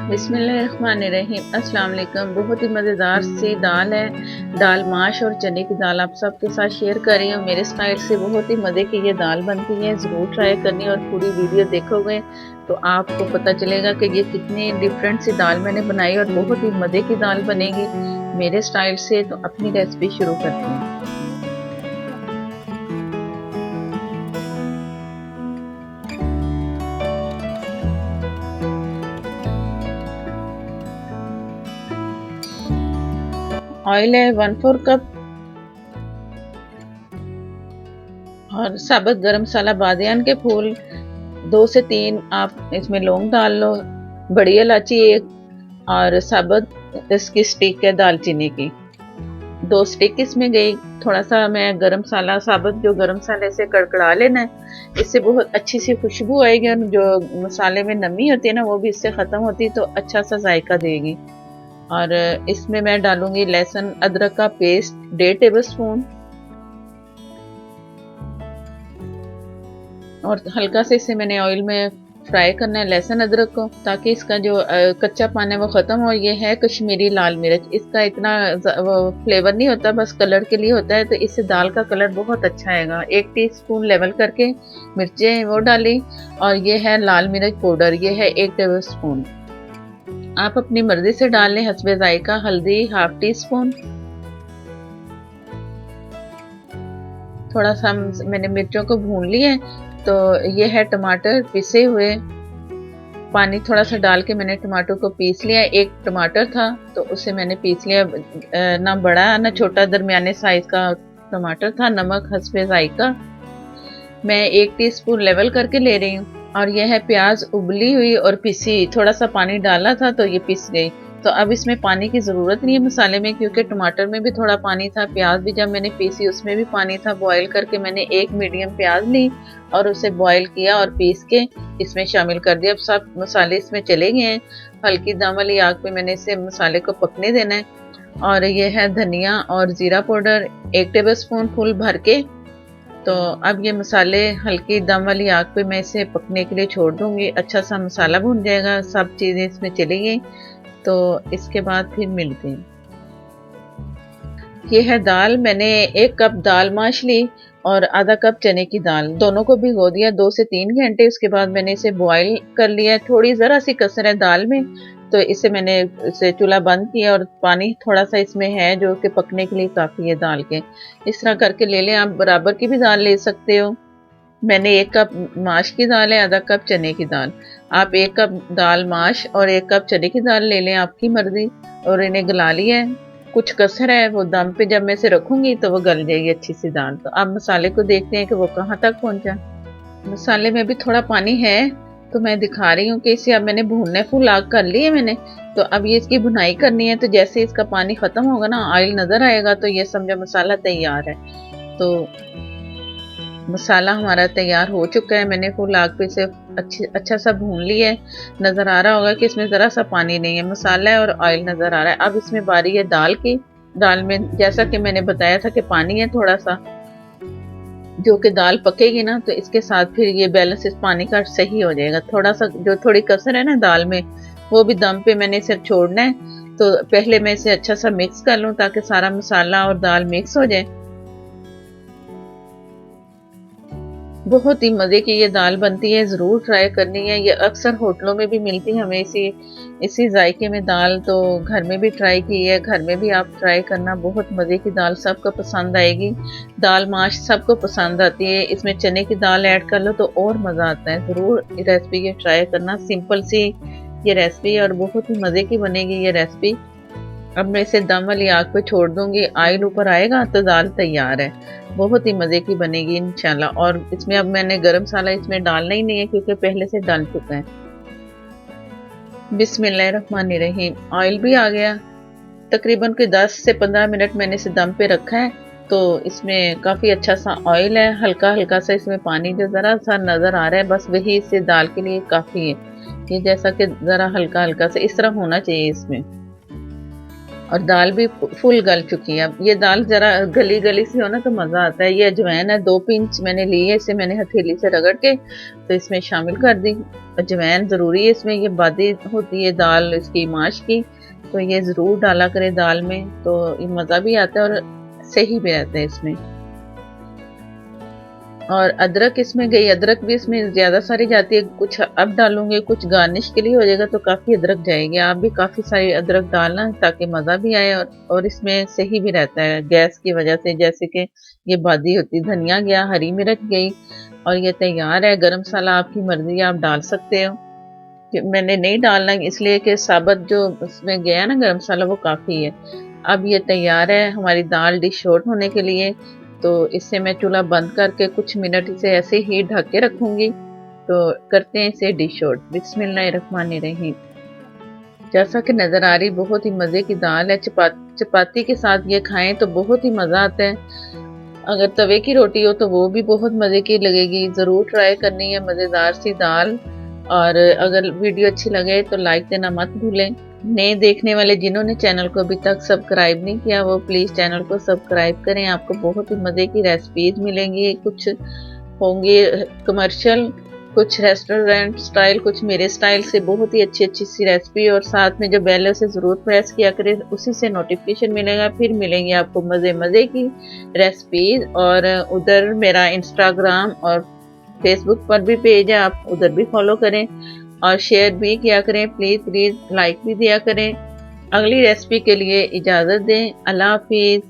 बिस्मिल्लाहिर्रहमानिर्रहीम। अस्सलाम वालेकुम। बहुत ही मज़ेदार सी दाल है, दाल माश और चने की दाल आप सबके साथ शेयर कर रही हूँ। मेरे स्टाइल से बहुत ही मज़े की ये दाल बनती है, ज़रूर ट्राई करनी और पूरी वीडियो देखोगे तो आपको पता चलेगा कि ये कितनी डिफरेंट सी दाल मैंने बनाई और बहुत ही मज़े की दाल बनेगी मेरे स्टाइल से। तो अपनी रेसिपी शुरू करते हैं। ऑयल है 1/4 कप और साबुत गरम मसाला, बादियान के फूल 2 से 3 आप इसमें लौंग डाल लो, बड़ी इलायची 1 और साबुत इसकी स्टिक है दालचीनी की 2 स्टिक इसमें गई। थोड़ा सा मैं गरम मसाला, साबुत जो गरम मसाले से कड़कड़ा लेना है, इससे बहुत अच्छी सी खुशबू आएगी और जो मसाले में नमी होती है ना वो भी इससे ख़त्म होती है तो अच्छा सा जायका देगी। और इसमें मैं डालूंगी लहसुन अदरक का पेस्ट 1.5 टेबल स्पून और हल्का से इसे मैंने ऑयल में फ्राई करना है लहसुन अदरक को, ताकि इसका जो कच्चा पान है वो ख़त्म हो। ये है कश्मीरी लाल मिर्च, इसका इतना वो फ्लेवर नहीं होता, बस कलर के लिए होता है, तो इससे दाल का कलर बहुत अच्छा आएगा। 1 टीस्पून लेवल करके मिर्चें वो डाली और ये है लाल मिर्च पाउडर, ये है 1 टेबल स्पून। आप अपनी मर्जी से डाल लें, हस्बे जायका। हल्दी 1/2 टीस्पून। थोड़ा सा मैंने मिर्चों को भून लिया है। तो ये है टमाटर पिसे हुए, पानी थोड़ा सा डाल के मैंने टमाटर को पीस लिया। 1 टमाटर था तो उसे मैंने पीस लिया, ना बड़ा ना छोटा, दरमियाने साइज का टमाटर था। नमक हस्बे जायका मैं 1 टीस्पून लेवल करके ले रही हूँ। और यह है प्याज उबली हुई और पिसी, थोड़ा सा पानी डाला था तो ये पिस गई। तो अब इसमें पानी की ज़रूरत नहीं है मसाले में, क्योंकि टमाटर में भी थोड़ा पानी था, प्याज भी जब मैंने पीसी उसमें भी पानी था। बॉईल करके मैंने 1 मीडियम प्याज ली और उसे बॉईल किया और पीस के इसमें शामिल कर दिया। अब सब मसाले इसमें चले गए हैं। हल्की दम वाली आग पे मैंने इसे मसाले को पकने देना है। और ये है धनिया और ज़ीरा पाउडर 1 टेबल स्पून फुल भर के। तो अब ये मसाले हल्की दम वाली आग पे मैं इसे पकने के लिए छोड़ दूंगी। अच्छा सा मसाला भुन जाएगा, सब चीज़ें इसमें चली गई, तो इसके बाद फिर मिलते हैं। ये है दाल, मैंने 1 कप दाल माश ली और आधा कप चने की दाल, दोनों को भिगो दिया 2 से 3 घंटे। उसके बाद मैंने इसे बॉईल कर लिया। थोड़ी ज़रा सी कसर है दाल में, तो इसे मैंने इसे चूल्हा बंद किया और पानी थोड़ा सा इसमें है जो कि पकने के लिए काफ़ी है दाल के। इस तरह करके ले लें। आप बराबर की भी दाल ले सकते हो। मैंने 1 कप माश की दाल है, आधा कप चने की दाल। आप 1 कप दाल माश और 1 कप चने की दाल ले लें, आपकी मर्जी। और इन्हें गला लिया है। कुछ कसर है वो दम पे जब मैं इसे रखूंगी तो वो गल जाएगी अच्छी सी दाल। तो अब मसाले को देखते हैं कि वो कहाँ तक पहुंचा। मसाले में भी थोड़ा पानी है, तो मैं दिखा रही हूँ कि इसे अब मैंने भूनने फुल आग कर ली है मैंने। तो अब ये इसकी भुनाई करनी है। तो जैसे इसका पानी खत्म होगा ना, ऑयल नजर आएगा, तो ये समझो मसाला तैयार है। तो मसाला हमारा तैयार हो चुका है। मैंने फुल आग पे इसे अच्छा सा भून लिया है। नज़र आ रहा होगा कि इसमें ज़रा सा पानी नहीं है, मसाला है और ऑयल नज़र आ रहा है। अब इसमें बारी है दाल की। दाल में जैसा कि मैंने बताया था कि पानी है थोड़ा सा, जो कि दाल पकेगी ना तो इसके साथ फिर ये बैलेंस इस पानी का सही हो जाएगा। थोड़ा सा जो थोड़ी कसर है ना दाल में, वो भी दम पे मैंने इसे छोड़ना है। तो पहले मैं इसे अच्छा सा मिक्स कर लूँ ताकि सारा मसाला और दाल मिक्स हो जाए। बहुत ही मज़े की ये दाल बनती है, ज़रूर ट्राई करनी है। ये अक्सर होटलों में भी मिलती है हमें इसी जायके में दाल, तो घर में भी ट्राई की है। घर में भी आप ट्राई करना, बहुत मज़े की दाल, सबको पसंद आएगी। दाल माश सबको पसंद आती है, इसमें चने की दाल ऐड कर लो तो और मज़ा आता है। ज़रूर रेसिपी ये ट्राई करना, सिंपल सी ये रेसिपी और बहुत ही मज़े की बनेगी ये रेसिपी। अब मैं इसे दम वाली आग पे छोड़ दूंगी, ऑयल ऊपर आएगा तो दाल तैयार है। बहुत ही मज़े की बनेगी इंशाल्लाह। और इसमें अब मैंने गरम मसाला इसमें डालना ही नहीं है, क्योंकि पहले से डाल चुका है। बिस्मिल्लाहिर्रहमानिर्रहीम। ऑयल भी आ गया। तकरीबन के 10 से 15 मिनट मैंने इसे दम पे रखा है। तो इसमें काफ़ी अच्छा सा ऑयल है, हल्का हल्का सा इसमें पानी जो ज़रा सा नज़र आ रहा है, बस वही इसे दाल के लिए काफ़ी है। ये जैसा कि ज़रा हल्का हल्का सा इस तरह होना चाहिए इसमें। और दाल भी फुल गल चुकी है। अब ये दाल ज़रा गली गली सी हो ना तो मज़ा आता है। ये अजवाइन है 2 पिंच मैंने ली है, इसे मैंने हथेली से रगड़ के तो इसमें शामिल कर दी। अजवाइन ज़रूरी है इसमें, ये बादी होती है दाल इसकी माश की, तो ये ज़रूर डाला करें दाल में, तो ये मज़ा भी आता है और सही भी रहता है इसमें। और अदरक इसमें गई, अदरक भी इसमें ज़्यादा सारी जाती है, कुछ अब डालूँगी, कुछ गार्निश के लिए हो जाएगा तो काफ़ी अदरक जाएगी। आप भी काफ़ी सारी अदरक डालना ताकि मज़ा भी आए और इसमें सही भी रहता है गैस की वजह से, जैसे कि ये बादी होती है। धनिया गया, हरी मिर्च गई और ये तैयार है। गरम मसाला आपकी मर्ज़ी है, आप डाल सकते हो। कि मैंने नहीं डालना इसलिए कि साबुत जो उसमें गया ना गरम मसाला वो काफ़ी है। अब ये तैयार है हमारी दाल डिश आउट होने के लिए, तो इससे मैं चूल्हा बंद करके कुछ मिनट इसे ऐसे ही ढक के रखूँगी। तो करते हैं इसे डिश आउट। बिस्मिल्लाहिर्रहमानिर्रहीम। जैसा कि नज़र आ रही बहुत ही मज़े की दाल है, चपाती के साथ ये खाएँ तो बहुत ही मज़ा आता है। अगर तवे की रोटी हो तो वो भी बहुत मज़े की लगेगी। ज़रूर ट्राई करनी है मज़ेदार सी दाल। और अगर वीडियो अच्छी लगे तो लाइक देना मत भूलें। नए देखने वाले जिन्होंने चैनल को अभी तक सब्सक्राइब नहीं किया वो प्लीज़ चैनल को सब्सक्राइब करें। आपको बहुत ही मज़े की रेसिपीज़ मिलेंगी, कुछ होंगे कमर्शियल, कुछ रेस्टोरेंट स्टाइल, कुछ मेरे स्टाइल से बहुत ही अच्छी अच्छी सी रेसिपी। और साथ में जो बेल है उसे ज़रूर प्रेस किया करें, उसी से नोटिफिकेशन मिलेगा। फिर मिलेंगी आपको मज़े मज़े की रेसिपीज़। और उधर मेरा इंस्टाग्राम और फेसबुक पर भी पेज है, आप उधर भी फॉलो करें और शेयर भी किया करें। प्लीज़ प्लीज़ लाइक भी दिया करें। अगली रेसिपी के लिए इजाज़त दें। अल्लाह हाफिज़।